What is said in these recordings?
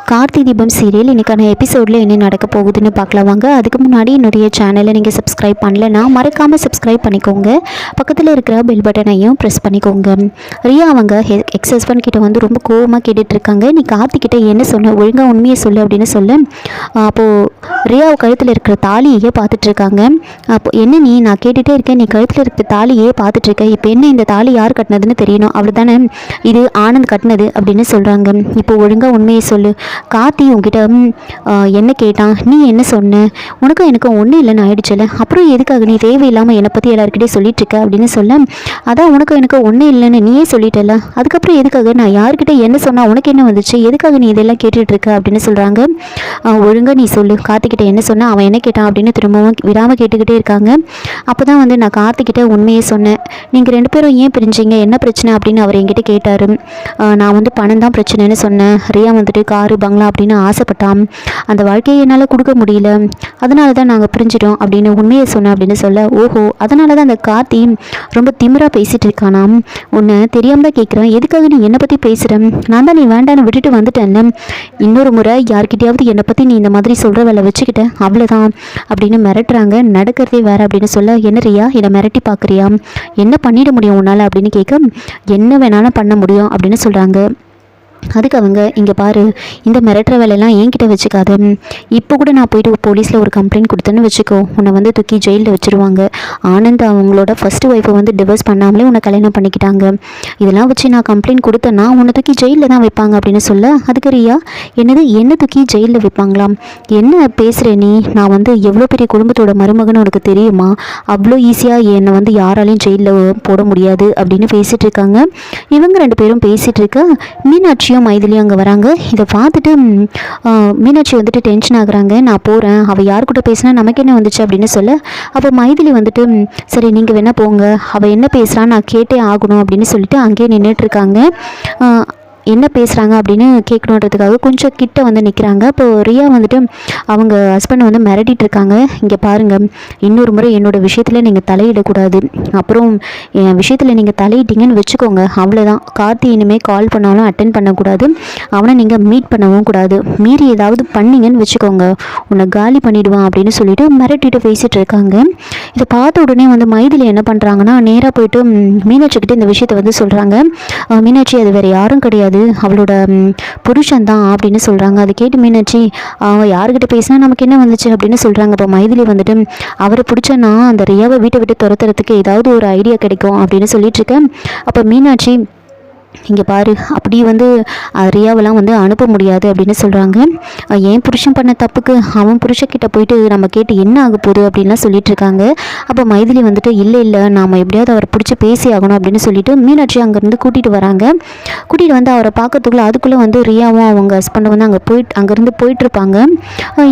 கார்த்தி தீபம் சீரியல் இன்றைக்கான எபிசோடில் என்ன நடக்க போகுதுன்னு பார்க்கலாம் வாங்க. அதுக்கு முன்னாடி என்னுடைய சேனலை நீங்கள் சப்ஸ்கிரைப் பண்ணலைன்னா மறக்காமல் சப்ஸ்கிரைப் பண்ணிக்கோங்க. பக்கத்தில் இருக்கிற பெல் பட்டனையும் ப்ரெஸ் பண்ணிக்கோங்க. ரியா அவங்க எக்ஸ் ஹஸ்பண்ட் கிட்ட வந்து ரொம்ப கோவமாக கேட்டுட்ருக்காங்க. நீ கார்த்திக்கிட்ட என்ன சொன்ன, ஒழுங்காக உண்மையை சொல்லு அப்படின்னு சொல்ல, அப்போது ரியா கழுத்தில் இருக்கிற தாலியே பார்த்துட்ருக்காங்க. அப்போ என்ன நான் கேட்டுகிட்டே இருக்கேன், நீ கழுத்தில் இருக்கிற தாலியே பார்த்துட்ருக்க, இப்போ என்ன இந்த தாலி யார் கட்டினதுன்னு தெரியணும், அவ்வளோ தானே, இது ஆனந்த் கட்டினது அப்படின்னு சொல்கிறாங்க. இப்போ ஒழுங்காக உண்மையை சொல்லு, கார்த்தி உங்ககிட்ட என்ன கேட்டான், நீ என்ன சொன்ன, உனக்கும் எனக்கும் ஒன்றும் இல்லைன்னு ஆயிடுச்சுல, அப்புறம் எதுக்காக நீ தேவையில்லாமல் என்னை பற்றி எல்லாருக்கிட்டே சொல்லிட்டு இருக்க அப்படின்னு சொல்ல, அதான் உனக்கும் எனக்கு ஒன்றும் இல்லைன்னு நீயே சொல்லிட்டல, அதுக்கப்புறம் எதுக்காக நான் யார்கிட்ட என்ன சொன்னால் உனக்கு என்ன வந்துச்சு, எதுக்காக நீ இதெல்லாம் கேட்டுட்ருக்க அப்படின்னு சொல்கிறாங்க. ஒழுங்காக நீ சொல்லு, கார்த்திக்கிட்ட என்ன சொன்னால் அவன் என்ன கேட்டான் அப்படின்னு திரும்பவும் விடாமல் கேட்டுக்கிட்டே இருக்காங்க. அப்போ தான் வந்து நான் கார்த்திக்கிட்ட உண்மையை சொன்னேன், நீங்கள் ரெண்டு பேரும் ஏன் பிரிஞ்சிங்க, என்ன பிரச்சனை அப்படின்னு அவர் என்கிட்ட கேட்டார். நான் வந்து பணம் தான் பிரச்சனைன்னு சொன்னேன். ரியா வந்துட்டு காரு பங்களா அப்படின்னு ஆசைப்பட்டான், அந்த வாழ்க்கையை என்னால் கொடுக்க முடியல, அதனால தான் நாங்கள் பிரிஞ்சிட்டோம் அப்படின்னு உண்மையை சொன்னேன் அப்படின்னு சொல்ல, ஓஹோ அதனால தான் அந்த கார்த்தி ரொம்ப திமிராக பேசிகிட்டு இருக்கானாம், உன்னை தெரியாமல் தான் கேட்குறேன், எதுக்காக நீ என்னை பற்றி பேசுகிறேன், நான் தான் நீ வேண்டான்னு விட்டுட்டு வந்துட்டேன்ல, இன்னொரு முறை யார்கிட்டையாவது என்னை பற்றி நீ இந்த மாதிரி சொல்கிற வேலை வச்சுக்கிட்ட அவ்வளோதான் அப்படின்னு மிரட்டுறாங்க. நடக்கிறதே வேறு அப்படின்னு சொல்ல, என்ன ரியா என்னை மிரட்டி பார்க்குறியா, என்ன பண்ணிட முடியும் உன்னால் அப்படின்னு கேட்க, என்ன வேணாலும் பண்ண முடியும் அப்படின்னு சொல்கிறாங்க. அதுக்கு அவங்க, இங்கே பாரு, இந்த மிரட்டுற வேலையெல்லாம் என்கிட்ட வச்சுக்காத, இப்போ கூட நான் போயிட்டு போலீஸில் ஒரு கம்ப்ளைண்ட் கொடுத்தேன்னு வச்சுக்கோ, உன்னை வந்து தூக்கி ஜெயிலில் வச்சுருவாங்க, ஆனந்த் அவங்களோட ஃபஸ்ட்டு ஒய்ஃபை வந்து டிவோர்ஸ் பண்ணாமலே உன்னை கல்யாணம் பண்ணிக்கிட்டாங்க, இதெல்லாம் வச்சு நான் கம்ப்ளைண்ட் கொடுத்தேன்னா உன்னை தூக்கி ஜெயிலில் தான் வைப்பாங்க அப்படின்னு சொல்ல, அதுக்கு ரியா, என்னது என்ன தூக்கி ஜெயிலில் வைப்பாங்களாம், என்ன பேசுகிற நீ, நான் வந்து எவ்வளோ பெரிய குடும்பத்தோட மருமகன் உனக்கு தெரியுமா, அவ்வளோ ஈஸியாக என்னை வந்து யாராலையும் ஜெயிலில் போட முடியாது அப்படின்னு பேசிகிட்டு இருக்காங்க. இவங்க ரெண்டு பேரும் பேசிகிட்டு இருக்க மீனாட்சியும் மைதிலியும் அங்கே வராங்க. இதை பார்த்துட்டு மீனாட்சி வந்துட்டு டென்ஷன் ஆகுறாங்க. நான் போகிறேன், அவள் யார் கூட பேசினா நமக்கு என்ன வந்துச்சு அப்படின்னு சொல்ல, அப்போ மைதிலி வந்துட்டு சரி நீங்கள் வேணா போங்க, அவள் என்ன பேசுகிறான்னு நான் கேட்டே ஆகணும் அப்படின்னு சொல்லிட்டு அங்கேயே நின்றுட்டுருக்காங்க. என்ன பேசுகிறாங்க அப்படின்னு கேட்கணுன்றதுக்காக கொஞ்சம் கிட்ட வந்து நிற்கிறாங்க. அப்போது ரியா வந்துட்டு அவங்க ஹஸ்பண்டை வந்து மிரட்டிட்டு இருக்காங்க. இங்கே பாருங்கள், இன்னொரு முறை என்னோடய விஷயத்தில் நீங்கள் தலையிடக்கூடாது, அப்புறம் என் விஷயத்தில் நீங்கள் தலையிட்டீங்கன்னு வச்சுக்கோங்க அவ்வளோதான், கார்த்தி இனிமேல் கால் பண்ணாலும் அட்டென்ட் பண்ணக்கூடாது, அவனை நீங்கள் மீட் பண்ணவும் கூடாது, மீறி ஏதாவது பண்ணிங்கன்னு வச்சுக்கோங்க உன்னை காலி பண்ணிவிடுவான் அப்படின்னு சொல்லிட்டு மிரட்டிட்டு பேசிகிட்டு இருக்காங்க. இதை பார்த்த உடனே வந்து மைதிலி என்ன பண்ணுறாங்கன்னா, நேராக போயிட்டு மீனாட்சிக்கிட்ட இந்த விஷயத்தை வந்து சொல்கிறாங்க. மீனாட்சி அது வேறு யாரும் கிடையாது, அவளோட புருஷன் தான் அப்படின்னு சொல்கிறாங்க. அதை கேட்டு மீனாட்சி, யாருக்கிட்ட பேசினா நமக்கு என்ன வந்துச்சு அப்படின்னு சொல்கிறாங்க. இப்போ மைதிலி வந்துட்டு, அவரை பிடிச்சனா அந்த ரியாவை வீட்டை விட்டு துரத்துறதுக்கு ஏதாவது ஒரு ஐடியா கிடைக்கும் அப்படின்னு சொல்லிட்டு இருக்கேன். அப்போ மீனாட்சி, இங்கே பாரு, அப்படி வந்து ரியாவெல்லாம் வந்து அனுப்ப முடியாது அப்படின்னு சொல்கிறாங்க. ஏன் புருஷன் பண்ண தப்புக்கு அவன் புருஷக்கிட்ட போயிட்டு நம்ம கேட்டு என்ன ஆக போகுது அப்படின்லாம் சொல்லிட்டு இருக்காங்க. அப்போ மைதிலி வந்துட்டு, இல்லை நாம் எப்படியாவது அவரை பிடிச்சி பேசி ஆகணும் அப்படின்னு சொல்லிட்டு மீனாட்சி அங்கேருந்து கூட்டிகிட்டு வராங்க. கூட்டிகிட்டு வந்து அவரை பார்க்கறதுக்குள்ளே அதுக்குள்ளே வந்து ரியாவும் அவங்க ஹஸ்பண்டை வந்து அங்கேருந்து போயிட்டுருப்பாங்க.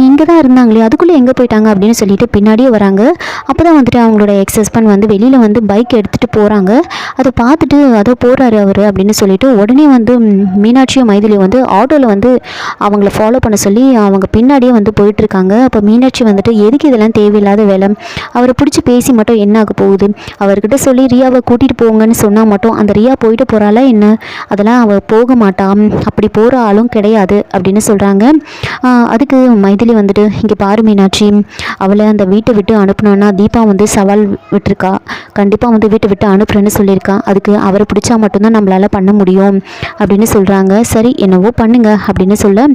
இங்கே தான் இருந்தாங்களே, அதுக்குள்ளே எங்கே போயிட்டாங்க அப்படின்னு சொல்லிட்டு பின்னாடியே வராங்க. அப்போ தான் வந்துட்டு அவங்களோட எக்ஸ் ஹஸ்பண்ட் வந்து வெளியில் வந்து பைக் எடுத்துகிட்டு போகிறாங்க. அதை பார்த்துட்டு அதோ போகிறாரு அவர் அப்படின்னு சொல்லிட்டு உடனே வந்து மீனாட்சியும் மைதிலியும் வந்து ஆட்டோவில் வந்து அவங்கள ஃபாலோ பண்ண சொல்லி அவங்க பின்னாடியே வந்து போயிட்டுருக்காங்க. அப்போ மீனாட்சி வந்துட்டு, எதுக்கு இதெல்லாம் தேவையில்லாத வேலை, அவரை பிடிச்சி பேசி மட்டும் என்ன ஆக போகுது, அவர்கிட்ட சொல்லி ரியாவை கூட்டிகிட்டு போங்கன்னு சொன்னால் மட்டும் அந்த ரியா போயிட்டு போகிறாளா என்ன, அதெல்லாம் அவள் போக மாட்டான், அப்படி போகிற ஆளும் கிடையாது அப்படின்னு சொல்கிறாங்க. அதுக்கு மைதிலி வந்துட்டு, இங்கே பாரு மீனாட்சி, அவளை அந்த வீட்டை விட்டு அனுப்பினோன்னா தீபா வந்து சவால் விட்டுருக்கா, கண்டிப்பாக வந்து வீட்டை விட்டு அனுப்புறேன்னு சொல்லியிருக்கா, அதுக்கு அவரை பிடிச்சா மட்டும்தான் நம்மளால் பண்ண முடியும் அப்படின்னு சொல்கிறாங்க. சரி என்னவோ பண்ணுங்க அப்படின்னு சொல்ல,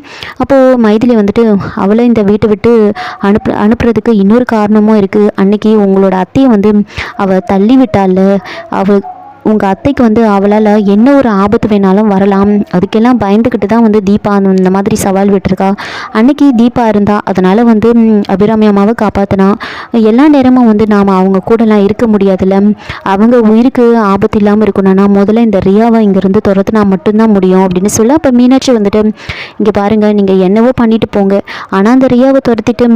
அப்போது மைதிலி வந்துட்டு, அவளை இந்த வீட்டை விட்டு அனுப்புறதுக்கு இன்னொரு காரணமும் இருக்குது, அன்னைக்கு உங்களோட அத்தையை வந்து அவள் தள்ளி விட்டால, அவள் உங்கள் அத்தைக்கு வந்து அவளால் என்ன ஒரு ஆபத்து வேணாலும் வரலாம், அதுக்கெல்லாம் பயந்துக்கிட்டு தான் வந்து தீபா இந்த மாதிரி சவால் விட்டுருக்கா, அன்னைக்கு தீபா இருந்தா அதனால் வந்து அபிராமி அம்மாவை காப்பாற்றினா, எல்லா நேரமும் வந்து நாம் அவங்க கூடலாம் இருக்க முடியாதுல்ல, அவங்க உயிருக்கு ஆபத்து இல்லாமல் இருக்கணும்னா முதல்ல இந்த ரியாவை இங்கேருந்து துரத்துனா மட்டும்தான் முடியும் அப்படின்னு சொல்ல, அப்போ மீனாட்சி வந்துட்டு, இங்கே பாருங்கள், நீங்கள் என்னவோ பண்ணிட்டு போங்க, ஆனால் அந்த ரியாவை துரத்திட்டு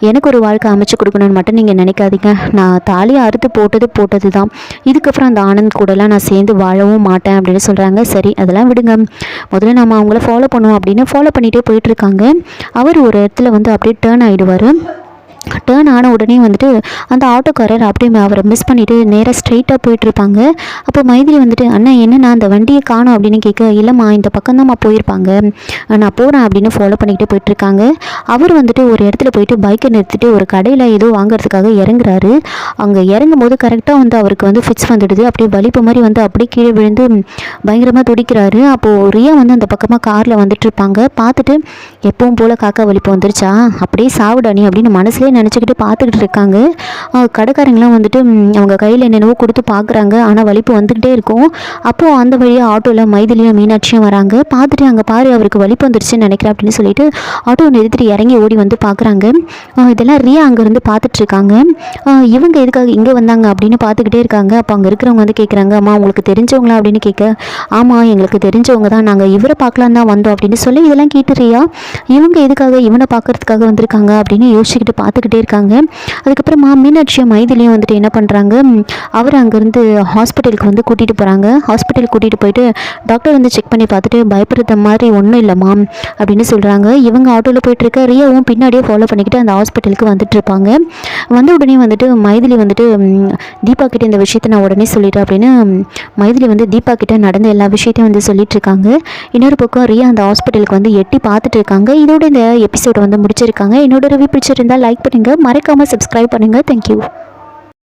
எனக்கு ஒரு வாழ்க்கை அமைச்சு கொடுக்கணும்னு மட்டும் நீங்கள் நினைக்காதீங்க, நான் தாலியை அறுத்து போட்டது தான், இதுக்கப்புறம் அந்த ஆனந்த் கூட நான் சேர்ந்து வாழவும் மாட்டேன் அப்படின்னு சொல்கிறாங்க. சரி அதெல்லாம் விடுங்க, முதல்ல நம்ம அவங்கள ஃபாலோ பண்ணுவோம் அப்படின்னு ஃபாலோ பண்ணிகிட்டே போயிட்டுருக்காங்க. அவர் ஒரு இடத்துல வந்து அப்படியே டேர்ன் ஆகிடுவார். டேர்ன் ஆன உடனே வந்துட்டு அந்த ஆட்டோக்காரர் அப்படியே அவரை மிஸ் பண்ணிவிட்டு நேராக ஸ்ட்ரைட்டாக போயிட்டுருப்பாங்க. அப்போ மைதிலி வந்துட்டு அண்ணன் என்னண்ணா அந்த வண்டியை காணோம் அப்படின்னு கேட்க, இல்லைம்மா இந்த பக்கம்தாம்மா போயிருப்பாங்க, நான் போகிறேன் அப்படின்னு ஃபாலோ பண்ணிக்கிட்டு போயிட்டுருக்காங்க. அவர் வந்துட்டு ஒரு இடத்துல போயிட்டு பைக்கை நிறுத்திட்டு ஒரு கடையில் ஏதோ வாங்குறதுக்காக இறங்குறாரு. அங்கே இறங்கும் போது கரெக்டாக வந்து அவருக்கு வந்து ஃபிட்ஸ் வந்துடுது. அப்படியே வலிப்பு மாதிரி வந்து அப்படியே கீழே விழுந்து பயங்கரமாக துடிக்கிறாரு. அப்போது ரியா வந்து அந்த பக்கமாக காரில் வந்துட்டு இருப்பாங்க. பார்த்துட்டு எப்பவும் போல் காக்கா வலிப்பு வந்துருச்சா, அப்படியே சாவிடானி அப்படின்னு மனசுலேயே நினச்சிக்கிட்டு பார்த்துக்கிட்டு இருக்காங்க. கடைக்காரங்களாம் வந்துட்டு அவங்க கையில் என்னென்னவோ கொடுத்து பார்க்குறாங்க. ஆனால் வலிப்பு வந்துக்கிட்டே இருக்கும். அப்போது அந்த வழியாக ஆட்டோவில் மைதிலியும் மீனாட்சியும் வராங்க. பார்த்துட்டு அங்கே பாரு அவருக்கு வலிப்பு வந்துருச்சுன்னு நினைக்கிறேன் அப்படின்னு சொல்லிட்டு ஆட்டோவை நிறுத்திட்டு இறங்கி ஓடி வந்து பார்க்குறாங்க. இதெல்லாம் ரியா அங்கேருந்து பார்த்துட்ருக்காங்க. இவங்க எதுக்காக இங்கே வந்தாங்க அப்படின்னு பார்த்துக்கிட்டே இருக்காங்க. அப்போ அங்கே இருக்கிறவங்க வந்து கேட்குறாங்க, அம்மா உங்களுக்கு தெரிஞ்சவங்களா அப்படின்னு கேட்க, ஆமாம் எங்களுக்கு தெரிஞ்சவங்க தான், நாங்கள் இவரை பார்க்கலாம் தான் வந்தோம் அப்படின்னு சொல்லி இதெல்லாம் கேட்டு ரியா இவங்க எதுக்காக இவனை பார்க்கறதுக்காக வந்திருக்காங்க அப்படின்னு யோசிச்சுக்கிட்டு பார்த்துக்கிட்டே இருக்காங்க. அதுக்கப்புறமா மீனாட்சியும் மைதிலியும் வந்துட்டு என்ன பண்ணுறாங்க, அவர் அங்கேருந்து ஹாஸ்பிட்டலுக்கு வந்து கூட்டிகிட்டு போகிறாங்க. ஹாஸ்பிட்டலுக்கு கூட்டிகிட்டு போயிட்டு டாக்டர் வந்து செக் பண்ணி பார்த்துட்டு பயப்படுற மாதிரி ஒன்றும் இல்லைம்மா அப்படின்னு சொல்கிறாங்க. இவங்க ஆட்டோவில் போயிட்டுருக்க ரியாவும் பின்னாடியே ஃபாலோ பண்ணிக்கிட்டு அந்த ஹாஸ்பிட்டலுக்கு வந்துட்டு இருப்பாங்க. வந்த உடனே வந்துட்டு மைதிலி வந்துட்டு தீபா கிட்ட இந்த விஷயத்தை நான் உடனே சொல்லிட்டேன் அப்படின்னு மைதிலி வந்து தீபா கிட்ட நடந்த எல்லா விஷயத்தையும் வந்து சொல்லிட்டு இருக்காங்க. இன்னொரு பக்கம் ரியா அந்த ஹாஸ்பிட்டலுக்கு வந்து எட்டி பார்த்துட்டு இருக்காங்க. இதோட இந்த எபிசோட வந்து முடிச்சிருக்காங்க. என்னோட ரிவ்யூ பிடிச்சிருந்தால் லைக் பண்ணுங்கள், மறக்காமல் சப்ஸ்கிரைப் பண்ணுங்கள். தேங்க்யூ.